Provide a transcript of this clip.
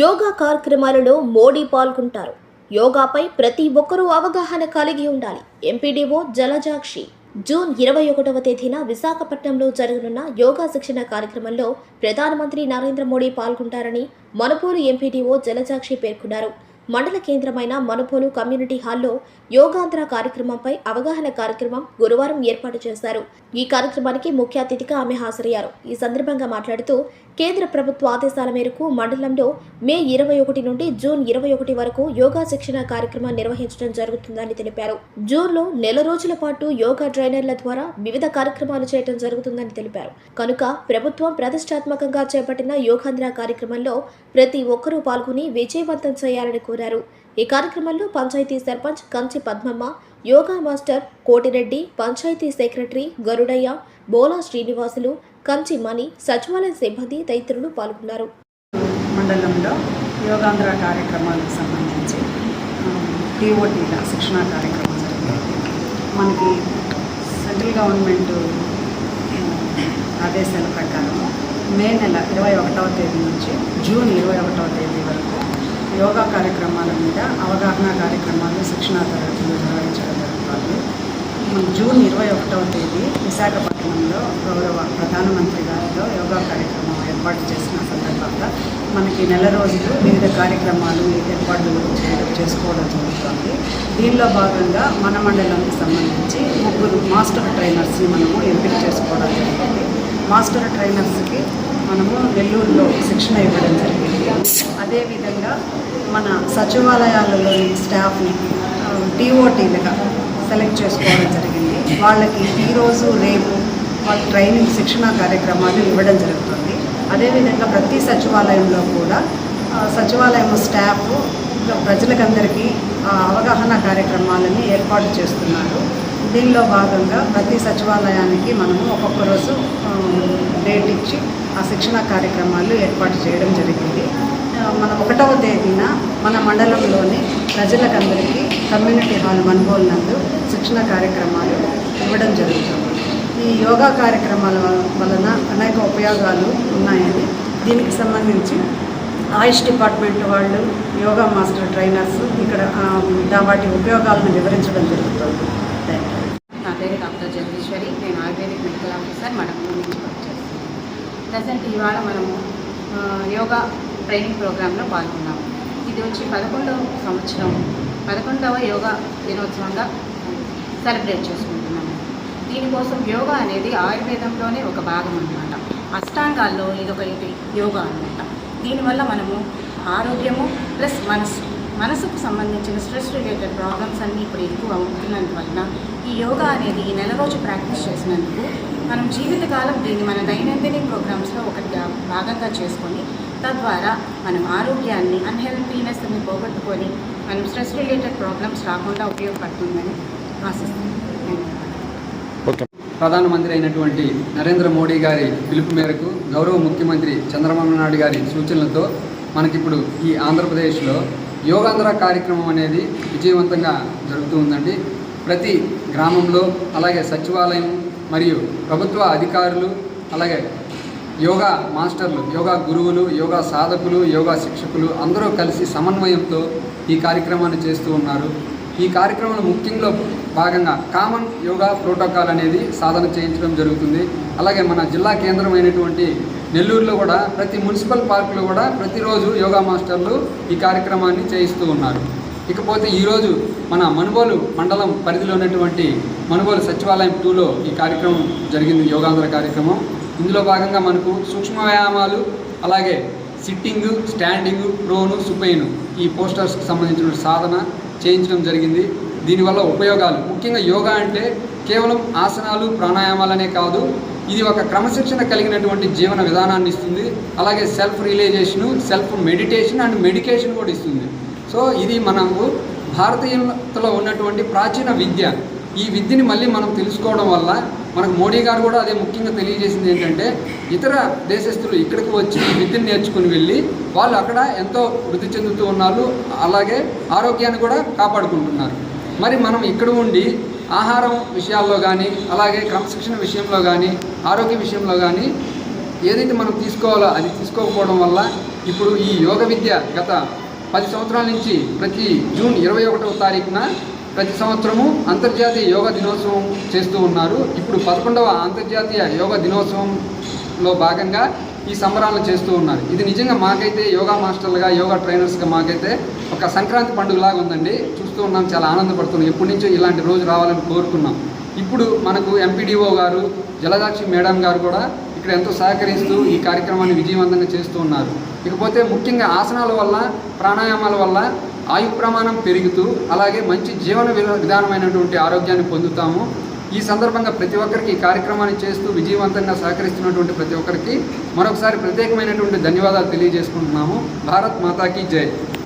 యోగా కార్యక్రమాలలో మోడీ పాల్గొంటారు. యోగాపై ప్రతి ఒక్కరూ అవగాహన కలిగి ఉండాలి. ఎంపీడీఓ జలజాక్షి జూన్ 21వ తేదీన విశాఖపట్నంలో జరగనున్న యోగా శిక్షణ కార్యక్రమంలో ప్రధానమంత్రి నరేంద్ర మోడీ పాల్గొంటారని మనుబోలు ఎంపీడీఓ జలజాక్షి పేర్కొన్నారు. మండల కేంద్రమైన మనుబోలు కమ్యూనిటీ హాల్లో యోగాంధ్ర కార్యక్రమంపై అవగాహన కార్యక్రమం గురువారం ఏర్పాటు చేశారు. ఈ కార్యక్రమానికి ముఖ్య అతిథిగా ఆమె హాజరయ్యారు. ఈ సందర్భంగా మాట్లాడుతూ కేంద్ర ప్రభుత్వ ఆదేశాల మేరకు మండలంలో మే 21 నుండి జూన్ 21 వరకు యోగా శిక్షణ కార్యక్రమం నిర్వహించడం జరుగుతుందని తెలిపారు. జూన్లో నెల రోజుల పాటు యోగా ట్రైనర్ల ద్వారా వివిధ కార్యక్రమాలు చేయడం జరుగుతుందని తెలిపారు. కనుక ప్రభుత్వం ప్రతిష్టాత్మకంగా చేపట్టిన యోగాంధ్ర కార్యక్రమంలో ప్రతి ఒక్కరూ పాల్గొని విజయవంతం చేయాలని కోరారు. ఈ కార్యక్రమంలో పంచాయతీ సర్పంచ్ కంచి పద్మమ్మ, యోగా మాస్టర్ కోటిరెడ్డి, పంచాయతీ సెక్రటరీ గరుడయ్య, బోలా శ్రీనివాసులు, కంచి మణి, సచివాలయ సిబ్బంది తదితరులు పాల్గొన్నారు. మండలంలో యోగాంధ్ర కార్యక్రమాలకు సంబంధించి టీఓటీల శిక్షణ కార్యక్రమం జరిగింది. మనకి సెంట్రల్ గవర్నమెంట్ ఆదేశాల ప్రకారం మే నెల 21వ తేదీ నుంచి జూన్ 21వ తేదీ వరకు యోగా కార్యక్రమాల మీద అవగాహన కార్యక్రమాలు, శిక్షణా తరగతులు నిర్వహించడం జరుగుతుంది. జూన్ 21వ తేదీ విశాఖపట్నంలో గౌరవ ప్రధానమంత్రి గారితో యోగా కార్యక్రమం ఏర్పాటు చేసిన సందర్భంగా మనకి నెల రోజులు వివిధ కార్యక్రమాలు ఏర్పాట్లు చేసుకోవడం జరుగుతుంది. దీనిలో భాగంగా మన మండలానికి సంబంధించి 3 మాస్టర్ ట్రైనర్స్ని మనము ఎంపిక చేసుకోవడం జరిగింది. మాస్టర్ ట్రైనర్స్కి మనము నెల్లూరులో శిక్షణ ఇవ్వడం జరిగింది. అదేవిధంగా మన సచివాలయాలలోని స్టాఫ్ని టీఓటీలుగా సెలెక్ట్ చేసుకోవడం జరిగింది. వాళ్ళకి ఈరోజు రేపు వాళ్ళ ట్రైనింగ్ శిక్షణ కార్యక్రమాలు ఇవ్వడం జరుగుతుంది. అదేవిధంగా ప్రతి సచివాలయంలో కూడా సచివాలయం స్టాఫ్ ప్రజలకందరికీ అవగాహన కార్యక్రమాలని ఏర్పాటు చేస్తున్నారు. దీనిలో భాగంగా ప్రతి సచివాలయానికి మనము ఒక్కొక్క రోజు డేట్ ఇచ్చి ఆ శిక్షణ కార్యక్రమాలు ఏర్పాటు చేయడం జరిగింది. మన 1వ తేదీన మన మండలంలోని ప్రజలకందరికీ కమ్యూనిటీ హాల్ మనుబోలు నందు శిక్షణ కార్యక్రమాలు ఇవ్వడం జరుగుతుంది. ఈ యోగా కార్యక్రమాల వలన అనేక ఉపయోగాలు ఉన్నాయని దీనికి సంబంధించి ఆయుష్ డిపార్ట్మెంట్ వాళ్ళు, యోగా మాస్టర్ ట్రైనర్స్ ఇక్కడ వాటి ఉపయోగాలను వివరించడం జరుగుతుంది. నా పేరు డాక్టర్ జగదీశ్వరి. నేను ఆయుర్వేదిక్ మెడికల్ ఆఫీసర్ మడపూర్ నుంచి పనిచేస్తున్నాను. ప్రజెంట్ ఇవాళ మనము యోగా ట్రైనింగ్ ప్రోగ్రాంలో పాల్గొన్నాము. ఇది వచ్చి 11వ యోగా దినోత్సవంగా సెలబ్రేట్ చేసుకుంటున్నాము. దీనికోసం యోగా అనేది ఆయుర్వేదంలోనే ఒక భాగం అన్నమాట. అష్టాంగాల్లో ఇదొకటి యోగా అన్నమాట. దీనివల్ల మనము ఆరోగ్యము ప్లస్ మనసుకు సంబంధించిన స్ట్రెస్ రిలేటెడ్ ప్రాబ్లమ్స్ అన్నీ ఇప్పుడు ఎక్కువ ఉంటున్నందువలన ఈ యోగా అనేది ఈ నెల రోజు ప్రాక్టీస్ చేసినందుకు మనం జీవితకాలం దీన్ని మన దైనందిన ప్రోగ్రామ్స్లో ఒకటి భాగంగా చేసుకొని తద్వారా మనం ఆరోగ్యాన్ని, అన్హెల్తీనెస్ని పోగొట్టుకొని మనం స్ట్రెస్ రిలేటెడ్ ప్రాబ్లమ్స్ రాకుండా ఉపయోగపడుతుందని ఆశిస్తున్నాను. ప్రధానమంత్రి అయినటువంటి నరేంద్ర మోడీ గారి పిలుపు మేరకు గౌరవ ముఖ్యమంత్రి చంద్రబాబు నాయుడు గారి సూచనలతో మనకిప్పుడు ఈ ఆంధ్రప్రదేశ్లో యోగాంధ్ర కార్యక్రమం అనేది విజయవంతంగా జరుగుతూ ఉందండి. ప్రతి గ్రామంలో అలాగే సచివాలయం మరియు ప్రభుత్వ అధికారులు అలాగే యోగా మాస్టర్లు, యోగా గురువులు, యోగా సాధకులు, యోగా శిక్షకులు అందరూ కలిసి సమన్వయంతో ఈ కార్యక్రమాన్ని చేస్తూ ఉన్నారు. ఈ కార్యక్రమంలో ముఖ్యంగా భాగంగా కామన్ యోగా ప్రోటోకాల్ అనేది సాధన చేయించడం జరుగుతుంది. అలాగే మన జిల్లా కేంద్రమైనటువంటి నెల్లూరులో కూడా ప్రతి మున్సిపల్ పార్కులో కూడా ప్రతిరోజు యోగా మాస్టర్లు ఈ కార్యక్రమాన్ని చేయిస్తూ ఉన్నారు. ఇకపోతే ఈరోజు మన మనుబోలు మండలం పరిధిలో ఉన్నటువంటి మనుబోలు సచివాలయం 2లో ఈ కార్యక్రమం జరిగింది, యోగాంధ్ర కార్యక్రమం. ఇందులో భాగంగా మనకు సూక్ష్మ వ్యాయామాలు, అలాగే సిట్టింగు, స్టాండింగు, ప్రోను, సుపైను ఈ పోస్టర్స్కి సంబంధించిన సాధన చేయించడం జరిగింది. దీనివల్ల ఉపయోగాలు ముఖ్యంగా యోగా అంటే కేవలం ఆసనాలు, ప్రాణాయామాలనే కాదు, ఇది ఒక క్రమశిక్షణ కలిగినటువంటి జీవన విధానాన్ని ఇస్తుంది. అలాగే self realisation, self meditation and medication కూడా ఇస్తుంది. సో ఇది మనకు భారతీయతలో ఉన్నటువంటి ప్రాచీన విద్య. ఈ విద్యని మళ్ళీ మనం తెలుసుకోవడం వల్ల మనకు మోడీ గారు కూడా అదే ముఖ్యంగా తెలియజేసింది ఏంటంటే ఇతర దేశస్తులు ఇక్కడికి వచ్చి ఈ విద్యను నేర్చుకుని వెళ్ళి వాళ్ళు అక్కడ ఎంతో వృద్ధి చెందుతూ ఉన్నారు, అలాగే ఆరోగ్యాన్ని కూడా కాపాడుకుంటున్నారు. మరి మనం ఇక్కడ ఉండి ఆహారం విషయాల్లో కానీ అలాగే క్రమశిక్షణ విషయంలో కానీ ఆరోగ్య విషయంలో కానీ ఏదైతే మనం తీసుకోవాలో అది తీసుకోకపోవడం వల్ల ఇప్పుడు ఈ యోగ విద్య గత 10 సంవత్సరాల నుంచి ప్రతి జూన్ 21వ తారీఖున ప్రతి సంవత్సరము అంతర్జాతీయ యోగా దినోత్సవం చేస్తూ ఉన్నారు. ఇప్పుడు 11వ అంతర్జాతీయ యోగా దినోత్సవంలో భాగంగా ఈ సంబరాలను చేస్తూ ఉన్నారు. ఇది నిజంగా మాకైతే యోగా మాస్టర్లుగా, యోగా ట్రైనర్స్గా మాకైతే ఒక సంక్రాంతి పండుగలాగా ఉందండి. చూస్తూ ఉన్నాం, చాలా ఆనందపడుతున్నాం. ఎప్పటి నుంచో ఇలాంటి రోజు రావాలని కోరుకున్నాం. ఇప్పుడు మనకు ఎంపీడీఓ గారు, జలజాక్షి మేడం గారు కూడా ఇక్కడ ఎంతో సహకరిస్తూ ఈ కార్యక్రమాన్ని విజయవంతంగా చేస్తూ ఉన్నారు. ఇకపోతే ముఖ్యంగా ఆసనాల వల్ల, ప్రాణాయామాల వల్ల ఆయు ప్రమాణం పెరుగుతూ అలాగే మంచి జీవన విధానమైనటువంటి ఆరోగ్యాన్ని పొందుతాము. ఈ సందర్భంగా ప్రతి ఒక్కరికి ఈ కార్యక్రమాన్ని చేస్తూ విజయవంతంగా సహకరిస్తున్నటువంటి ప్రతి ఒక్కరికి మరొకసారి ప్రత్యేకమైనటువంటి ధన్యవాదాలు తెలియజేసుకుంటున్నాము. భారత్ మాతాకి జై.